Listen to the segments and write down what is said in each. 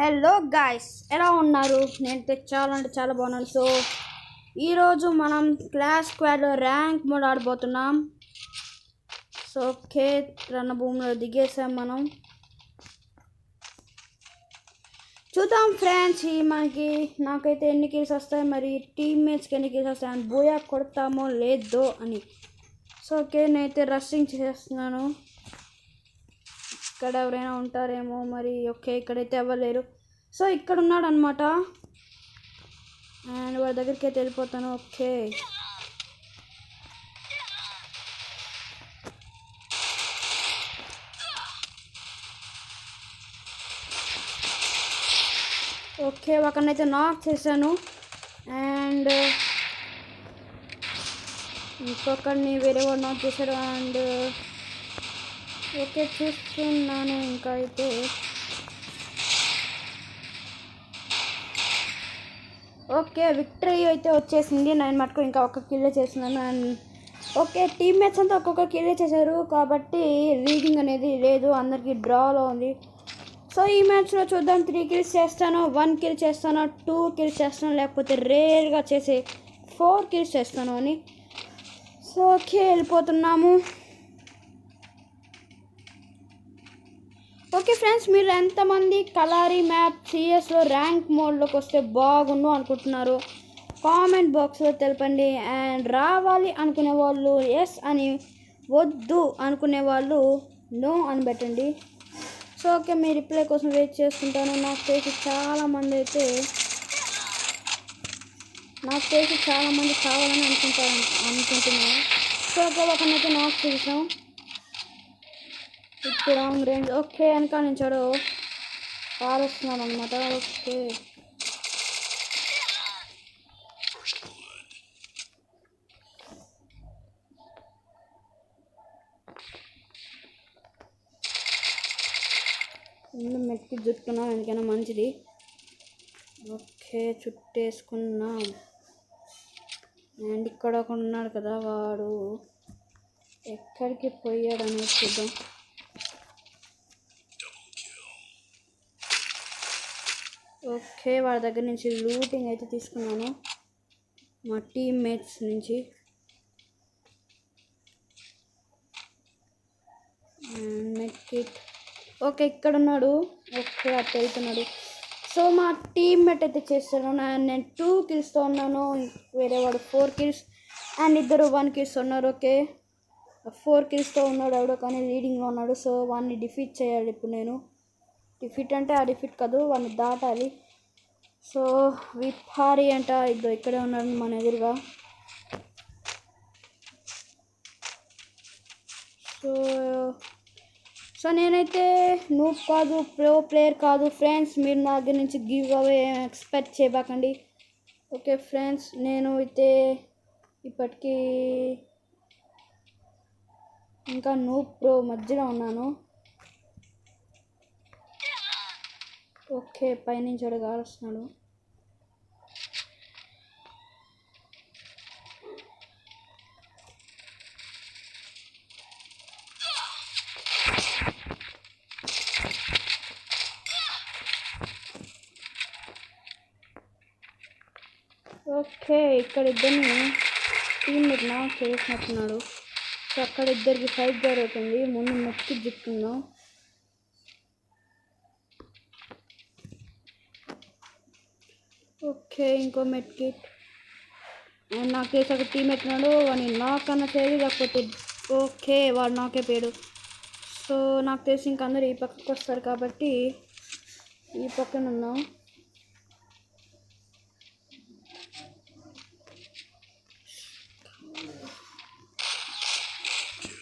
Hello guys, ఎలా ఉన్నారు? నేనైతే చాలా అంటే చాలా బాగున్నాను. సో ఈరోజు మనం క్లాస్ స్క్వాడ్లో ర్యాంక్ మోడ్ ఆడబోతున్నాం. సో ఓకే, రణభూమిలో దిగేసాం మనం. చూద్దాం ఫ్రెండ్స్, నాకైతే ఎన్ని కిల్స్ వస్తాయి, మరి టీమ్మేట్స్కి ఎన్ని కిల్స్ వస్తాయి అని బోయా కొడతామో లేదో అని. సో ఓకే, నేనైతే రషింగ్ చేస్తున్నాను. ఇక్కడ ఎవరైనా ఉంటారేమో మరి. ఓకే, ఇక్కడైతే ఎవరు లేరు. సో ఇక్కడ ఉన్నాడు అనమాట, అండ్ వాడి దగ్గరికి అయితే వెళ్ళిపోతాను. ఓకే, ఓకే ఒకరినైతే నాక్ చేశాను, అండ్ ఇంకొకరిని వేరే వాడు నాక్ చేశాడు. అండ్ ఓకే చూస్తున్నాను. ఇంకా అయితే ఓకే విక్టరీ అయితే వచ్చేసింది. నేను మటుకు ఇంకా ఒక్క కిల్ చేస్తున్నాను. అండ్ ఓకే, టీమ్మేట్స్ అంతా ఒక్కొక్క కిల్ చేశారు కాబట్టి రీడింగ్ అనేది లేదు, అందరికీ డ్రాలో ఉంది. సో ఈ మ్యాచ్లో చూద్దాం, 3 కిల్స్ చేస్తాను, 1 కిల్ చేస్తాను, 2 కిల్స్ చేస్తాను, లేకపోతే రేర్గా చేసే 4 కిల్స్ చేస్తాను అని. సో ఓకే వెళ్ళిపోతున్నాము. ఓకే ఫ్రెండ్స్, మీరు ఎంతమంది కలారీ మ్యాప్ సిఎస్లో ర్యాంక్ మోడ్లోకి వస్తే బాగుండు అనుకుంటున్నారు కామెంట్ బాక్స్లో తెలపండి. అండ్ రావాలి అనుకునే వాళ్ళు ఎస్ అని, వద్దు అనుకునే వాళ్ళు నో అని పెట్టండి. సో ఓకే, మీ రిప్లై కోసం వెయిట్ చేస్తుంటాను. నాకు తెలిసి చాలామంది కావాలని అనుకుంటున్నాను. సో ఓకే, ఒకనైతే నాకు చూసాం ఇప్పుడు లాంగ్ రేంజ్. ఓకే, వెనక నుంచాడు పారేస్తున్నాడు అనమాట. ఓకే మెట్కి చుట్టుకున్నాం, ఎందుకైనా మంచిది. ఓకే చుట్టేసుకున్నాం. అండ్ ఇక్కడ ఒక ఉన్నాడు కదా, వాడు ఎక్కడికి పోయాడు అనేది చూద్దాం. ఓకే, వాడి దగ్గర నుంచి లూటింగ్ అయితే తీసుకున్నాను, మా టీమ్మేట్స్ నుంచి. మెట్కిట్ ఓకే ఇక్కడ ఉన్నాడు. ఓకే అటు వెళ్తున్నాడు. సో మా టీమ్మేట్ అయితే చేస్తాను. నేను 2 కిల్స్తో ఉన్నాను, వేరే వాడు 4 కిల్స్, అండ్ ఇద్దరు 1 కిల్స్ ఉన్నారు. ఓకే 4 కిల్స్తో ఉన్నాడు ఎవడో, కానీ లీడింగ్లో ఉన్నాడు. సో వాడిని డిఫీట్ చేయాలి ఇప్పుడు నేను. డిఫీట్ అంటే ఆ డిఫీట్ కాదు, వాడిని దాటాలి. సో విపారి అంట ఇక్కడే ఉన్నాడు మన ఎదురుగా. సో నేనైతే నూబ్ కాదు, ప్రో ప్లేయర్ కాదు ఫ్రెండ్స్. మీరు నా దగ్గర నుంచి గివ్ అవే ఎక్స్పెక్ట్ చేయబాకండి. ఓకే ఫ్రెండ్స్, నేను అయితే ఇప్పటికీ ఇంకా నూబ్ ప్రో మధ్యలో ఉన్నాను. ఓకే పైనుంచి అడుగాడుస్తున్నాడు. ఓకే ఇక్కడ ఇద్దరిని టీమ్మేట్ నాకు చేసినట్టున్నాడు. సో అక్కడ ఇద్దరికి ఫైట్ జరుగుతుంది. ముందు మెట్కి జిక్కుందాం. ఓకే ఇంకో మెట్కిట్. అండ్ నాకు తెలిసి ఒక టీమ్మేట్ ఉన్నాడు, వాడిని నాక్ అన్న చేయదు లేకపోతే. ఓకే వాడు నాకే పేడు. సో నాకు తెలిసి ఇంక అందరూ ఈ పక్కకు వస్తారు కాబట్టి ఈ పక్కన ఉన్నాం.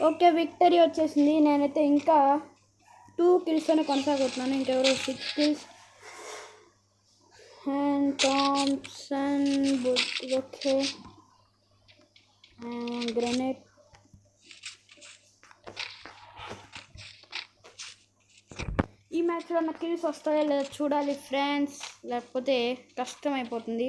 ఓకే విక్టరీ వచ్చేసింది. నేనైతే ఇంకా 2 కిల్స్తోనే కొనసాగుతున్నాను, ఇంకెవరో 6 kills. And Thompson okay and grenade. ఈ మ్యాచ్లో నాకు కిల్స్ వస్తాయో లేదో చూడాలి ఫ్రెండ్స్, లేకపోతే కష్టం అయిపోతుంది.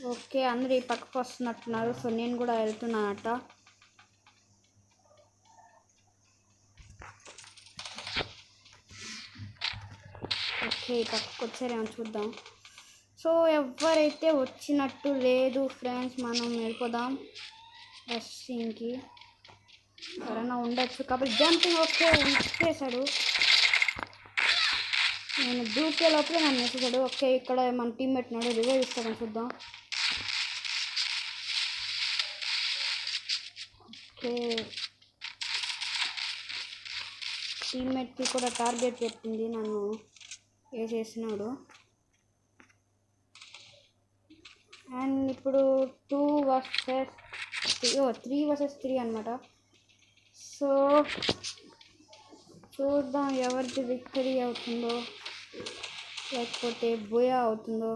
ఓకే, అందరూ ఈ పక్కకు వస్తున్నట్టున్నారు. సో నేను కూడా వెళ్తున్నానట. ఓకే, ఈ పక్కకు వచ్చారేమో చూద్దాం. సో ఎవరైతే వచ్చినట్టు లేదు ఫ్రెండ్స్, మనం వెళ్ళిపోదాం రష్సింగ్కి. ఎవరైనా ఉండొచ్చు కాబట్టి జంపింగ్. ఓకే, ఇచ్చేసాడు. నేను దూకే లోపల నన్ను వేసేసాడు. ఓకే, ఇక్కడ మన టీమ్మేట్ నాడు రివైవ్ ఇస్తాడని చూద్దాం. ఓకే, టీమ్మేట్కి కూడా టార్గెట్ పెట్టింది నన్ను వేసేసినాడు. అండ్ ఇప్పుడు 2 vs 3 vs 3 అనమాట. సో చూద్దాం ఎవరిది విక్టరీ అవుతుందో లేకపోతే బోయా అవుతుందో.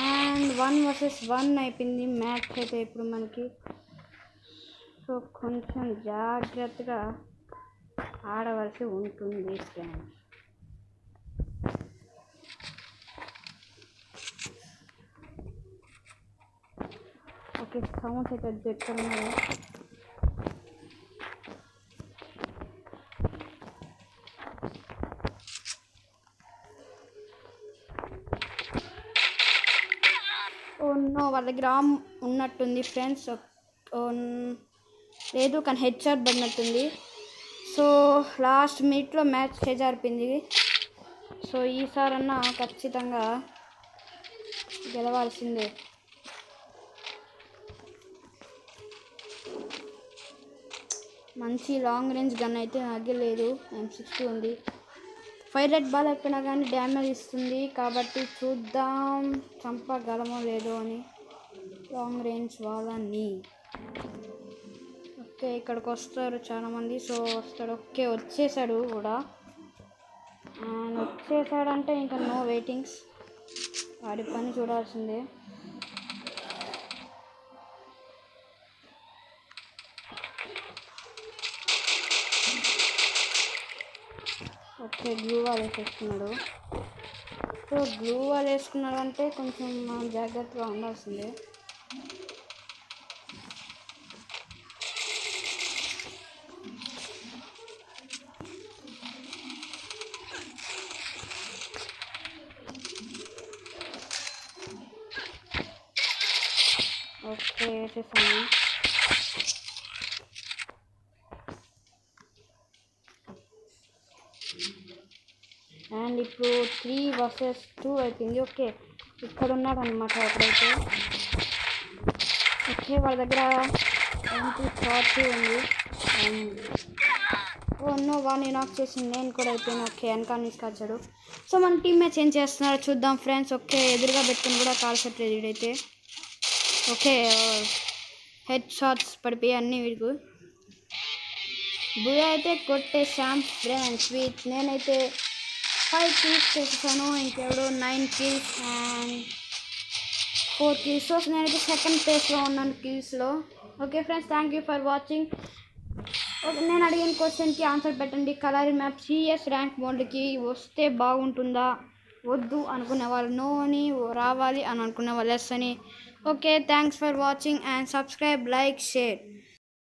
అండ్ 1 vs 1 అయిపోయింది మ్యాచ్ అయితే ఇప్పుడు మనకి. సో కొంచెం జాగ్రత్తగా ఆడవలసి ఉంటుంది ఫ్రెండ్స్. ఓకే, సౌండ్స్ అయితే పెట్టుకున్నారు. నో, వాళ్ళ దగ్గర ఉన్నట్టుంది ఫ్రెండ్స్. లేదు కానీ హెడ్ షాట్ పడినట్టుంది. సో లాస్ట్ మినిట్లో మ్యాచ్ చేజారిపోయింది. సో ఈసారన్నా ఖచ్చితంగా గెలవాల్సిందే. మంచి లాంగ్ రేంజ్ గన్ అయితే నగ్గలేదు. M60 ఉంది. ఫైర్ రేట్ బాల్ అయిపోయినా కానీ డ్యామేజ్ ఇస్తుంది కాబట్టి చూద్దాం చంపగలమో లేదో అని లాంగ్ రేంజ్ వాళ్ళని. ఓకే, ఇక్కడికి వస్తారు చాలామంది. సో వస్తాడు. ఓకే, వచ్చేసాడు కూడా. అండ్ వచ్చేసాడంటే ఇంకా నో వెయిటింగ్స్, వాడి పని చూడాల్సిందే. ఓకే, గ్లూ వాల్ వేసేసుకున్నాడు. సో గ్లూ వాల్ వేసుకున్నాడు అంటే కొంచెం మనం జాగ్రత్తగా ఉండాల్సిందే. ఓకే, వేసేసాను. అండ్ ఇప్పుడు 3 vs 2 అయిపోయింది. ఓకే, ఇక్కడ ఉన్నాడు అనమాట అక్కడైతే. ఓకే, వాళ్ళ దగ్గర MP40 ఉంది. నో, వాడిని నాక్ చేసింది. నేను కూడా అయిపోయాను. ఓకే, వెనకాల తీసుకొచ్చాడు. సో మన టీమ్మేట్స్ ఏం చేస్తున్నారో చూద్దాం ఫ్రెండ్స్. ఓకే, ఎదురుగా పెట్టుకుని కూడా కాల్చట్లేదు వీడైతే. ఓకే, హెడ్ షాట్స్ పడిపోయి అన్నీ వీడికి. బుయా అయితే కొట్టేసాం ఫ్రెండ్స్. నేనైతే 5 kills చేసేసాను. ఇంకెవడో 9 kills అండ్ 4 kills. సో నేనైతే సెకండ్ ప్లేస్లో ఉన్నాను కిల్స్లో. Okay friends, thank you for watching. Okay, నేను అడిగిన క్వశ్చన్కి ఆన్సర్ పెట్టండి. కలర్ మ్యాప్ CS ర్యాంక్ మోడ్కి వస్తే బాగుంటుందా? వద్దు అనుకునే వాళ్ళు నో అని, రావాలి అని అనుకునే వాళ్ళు ఎస్ అని. Okay, thanks for watching and subscribe, like, share.